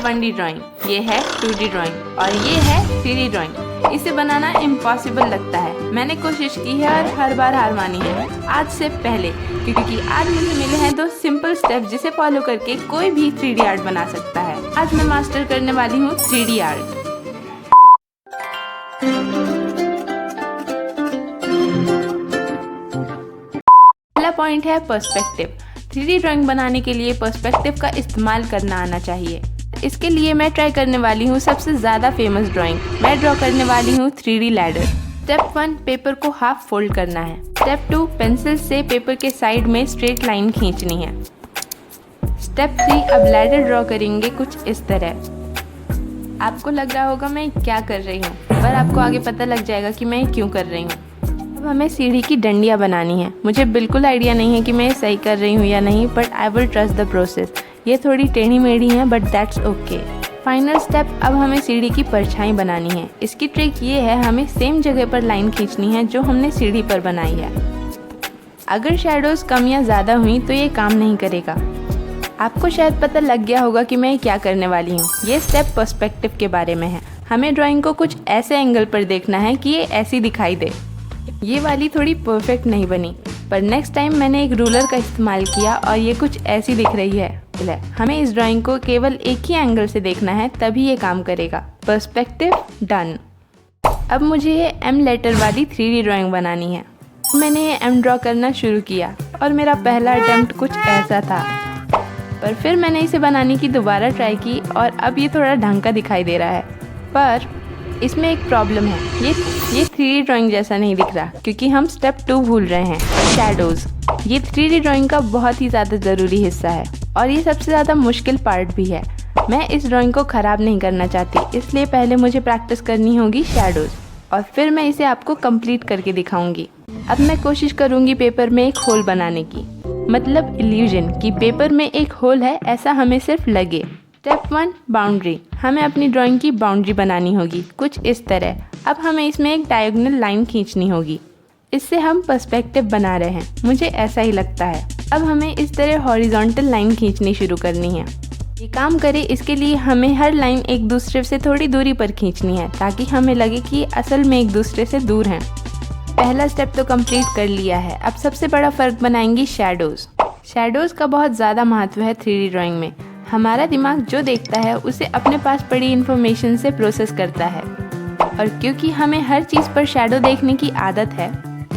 1D drawing, ये है 2D drawing और ये है 3D ड्राइंग। इसे बनाना इम्पॉसिबल लगता है। मैंने कोशिश की है और हर बार हार मानी है, आज से पहले, क्योंकि आज मुझे मिले हैं 2 सिंपल स्टेप जिसे फॉलो करके कोई भी 3D आर्ट बना सकता है। आज मैं मास्टर करने वाली हूँ 3D आर्ट। पहला पॉइंट है पर्सपेक्टिव। 3D ड्राइंग बनाने के लिए पर्सपेक्टिव का इस्तेमाल करना आना चाहिए। इसके लिए मैं ट्राई करने वाली हूँ सबसे ज़्यादा फेमस ड्राइंग। मैं ड्रॉ करने वाली हूँ 3D लैडर। स्टेप 1, पेपर को हाफ फोल्ड करना है। स्टेप 2, पेंसिल से पेपर के साइड में स्ट्रेट लाइन खींचनी है। स्टेप 3, अब लैडर ड्रॉ करेंगे कुछ इस तरह। आपको लग रहा होगा मैं क्या कर रही हूँ, पर आपको आगे पता लग जाएगा कि मैं क्यों कर रही हूँ। अब हमें सीढ़ी की डंडियाँ बनानी है। मुझे बिल्कुल आइडिया नहीं है कि मैं सही कर रही हूँ या नहीं, but I will trust the process. ये थोड़ी टेढ़ी मेढ़ी हैं, but that's okay. Final step, अब हमें सीढ़ी की परछाई बनानी है। इसकी ट्रिक ये है, हमें सेम जगह पर लाइन खींचनी है जो हमने सीढ़ी पर बनाई है। अगर शैडोज कम या ज़्यादा हुई तो ये काम नहीं करेगा। आपको शायद पता लग गया होगा कि मैं क्या करने वाली हूँ। ये स्टेप पर्सपेक्टिव के बारे में है। हमें ड्राइंग को कुछ ऐसे एंगल पर देखना है कि ये ऐसी दिखाई दे। ये वाली थोड़ी परफेक्ट नहीं बनी, पर नेक्स्ट टाइम मैंने एक रूलर का इस्तेमाल किया और ये कुछ ऐसी दिख रही है। हमें इस ड्राइंग को केवल एक ही एंगल से देखना है, तभी ये काम करेगा। Perspective done. अब मुझे ये M लेटर वाली 3D ड्राइंग बनानी है। मैंने ये M ड्रॉ करना शुरू किया और मेरा पहला अटेम्प्ट कुछ ऐसा था, पर फिर मैंने इसे बनाने की दोबारा ट्राई की और अब ये थोड़ा ढंग का दिखाई दे रहा है। पर इसमें एक प्रॉब्लम है, ये 3D ड्राइंग जैसा नहीं दिख रहा, क्योंकि हम स्टेप 2 भूल रहे हैं, शैडोज़। ये 3D ड्राइंग का बहुत ही ज़्यादा ज़रूरी हिस्सा है और ये सबसे ज़्यादा मुश्किल पार्ट भी है। मैं इस ड्राइंग को ख़राब नहीं करना चाहती, इसलिए पहले मुझे प्रैक्टिस करनी होगी शैडोज़ और फिर मैं इसे आपको कंप्लीट करके दिखाऊंगी। अब मैं कोशिश करूँगी पेपर में एक होल बनाने की, मतलब इल्यूजन कि पेपर में एक होल है ऐसा हमें सिर्फ लगे। Step 1, boundary. हमें अपनी ड्राइंग की बाउंड्री बनानी होगी कुछ इस तरह। अब हमें इसमें एक डायगोनल लाइन खींचनी होगी। इससे हम पर्सपेक्टिव बना रहे हैं, मुझे ऐसा ही लगता है। अब हमें इस तरह हॉरिजॉन्टल लाइन खींचनी शुरू करनी है। ये काम करे इसके लिए हमें हर लाइन एक दूसरे से थोड़ी दूरी पर खींचनी है, ताकि हमें लगे कि असल में एक दूसरे से दूर हैं। पहला स्टेप तो कंप्लीट कर लिया है। अब सबसे बड़ा फ़र्क बनाएंगी शैडोज़। शैडोज़ का बहुत ज़्यादा महत्व है 3D ड्राइंग में। हमारा दिमाग जो देखता है उसे अपने पास पड़ी इन्फॉर्मेशन से प्रोसेस करता है, और क्योंकि हमें हर चीज़ पर शैडो देखने की आदत है,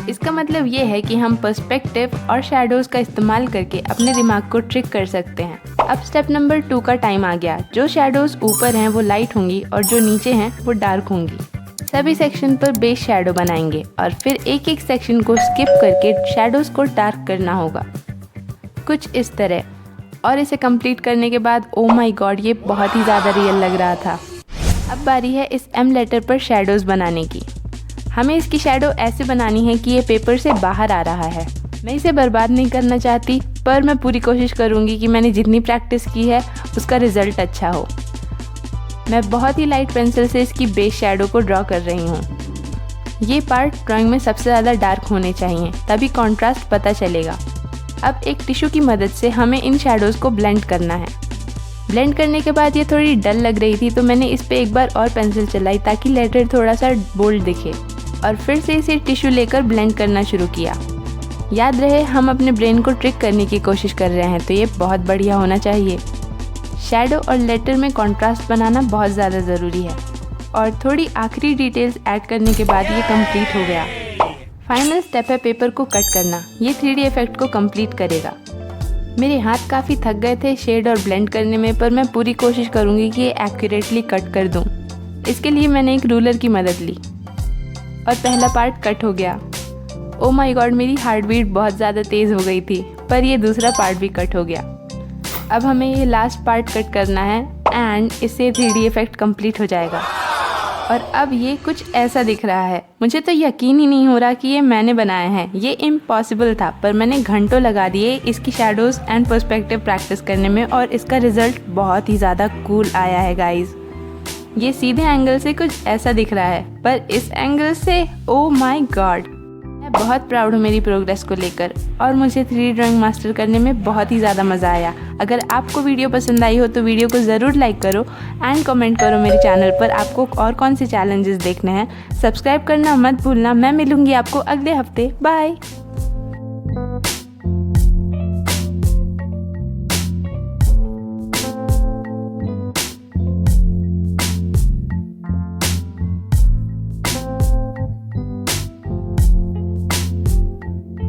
इसका मतलब ये है कि हम पर्सपेक्टिव और शैडोज़ का इस्तेमाल करके अपने दिमाग को ट्रिक कर सकते हैं। अब स्टेप नंबर 2 का टाइम आ गया। जो शैडोज़ ऊपर हैं वो लाइट होंगी और जो नीचे हैं वो डार्क होंगी। सभी सेक्शन पर बेस शैडो बनाएंगे और फिर एक एक सेक्शन को स्किप करके शैडोज़ को डार्क करना होगा कुछ इस तरह। और इसे कंप्लीट करने के बाद ओ माय गॉड, ये बहुत ही ज़्यादा रियल लग रहा था। अब बारी है इस M लेटर पर शैडोज़ बनाने की। हमें इसकी शैडो ऐसे बनानी है कि ये पेपर से बाहर आ रहा है। मैं इसे बर्बाद नहीं करना चाहती, पर मैं पूरी कोशिश करूँगी कि मैंने जितनी प्रैक्टिस की है उसका रिज़ल्ट अच्छा हो। मैं बहुत ही लाइट पेंसिल से इसकी बेस शैडो को ड्रॉ कर रही हूँ। ये पार्ट ड्राइंग में सबसे ज़्यादा डार्क होने चाहिए, तभी कॉन्ट्रास्ट पता चलेगा। अब एक टिश्यू की मदद से हमें इन शैडोज़ को ब्लेंड करना है। ब्लेंड करने के बाद ये थोड़ी डल लग रही थी, तो मैंने इस पे एक बार और पेंसिल चलाई ताकि लेटर थोड़ा सा बोल्ड दिखे, और फिर से इसे टिश्यू लेकर ब्लेंड करना शुरू किया। याद रहे, हम अपने ब्रेन को ट्रिक करने की कोशिश कर रहे हैं, तो ये बहुत बढ़िया होना चाहिए। शैडो और लेटर में कॉन्ट्रास्ट बनाना बहुत ज़्यादा ज़रूरी है, और थोड़ी आखिरी डिटेल्स ऐड करने के बाद ये कंप्लीट हो गया। फाइनल स्टेप है पेपर को कट करना। ये 3D इफेक्ट को कंप्लीट करेगा। मेरे हाथ काफ़ी थक गए थे शेड और ब्लेंड करने में, पर मैं पूरी कोशिश करूँगी कि ये एक्यूरेटली कट कर दूँ। इसके लिए मैंने एक रूलर की मदद ली और पहला पार्ट कट हो गया। ओ माय गॉड, मेरी हार्ट बीट बहुत ज़्यादा तेज़ हो गई थी, पर ये दूसरा पार्ट भी कट हो गया। अब हमें ये लास्ट पार्ट कट करना है एंड इससे 3D इफेक्ट कंप्लीट हो जाएगा। और अब ये कुछ ऐसा दिख रहा है। मुझे तो यकीन ही नहीं हो रहा कि ये मैंने बनाया है। ये इम्पॉसिबल था, पर मैंने घंटों लगा दिए इसकी शैडोज़ एंड पर्सपेक्टिव प्रैक्टिस करने में, और इसका रिज़ल्ट बहुत ही ज़्यादा कूल आया है गाइज़। ये सीधे एंगल से कुछ ऐसा दिख रहा है, पर इस एंगल से ओ माय गॉड। मैं बहुत प्राउड हूँ मेरी प्रोग्रेस को लेकर, और मुझे 3D ड्राइंग मास्टर करने में बहुत ही ज़्यादा मज़ा आया। अगर आपको वीडियो पसंद आई हो तो वीडियो को ज़रूर लाइक करो एंड कमेंट करो मेरे चैनल पर आपको और कौन से चैलेंजेस देखने हैं। सब्सक्राइब करना मत भूलना। मैं मिलूँगी आपको अगले हफ्ते। बाय।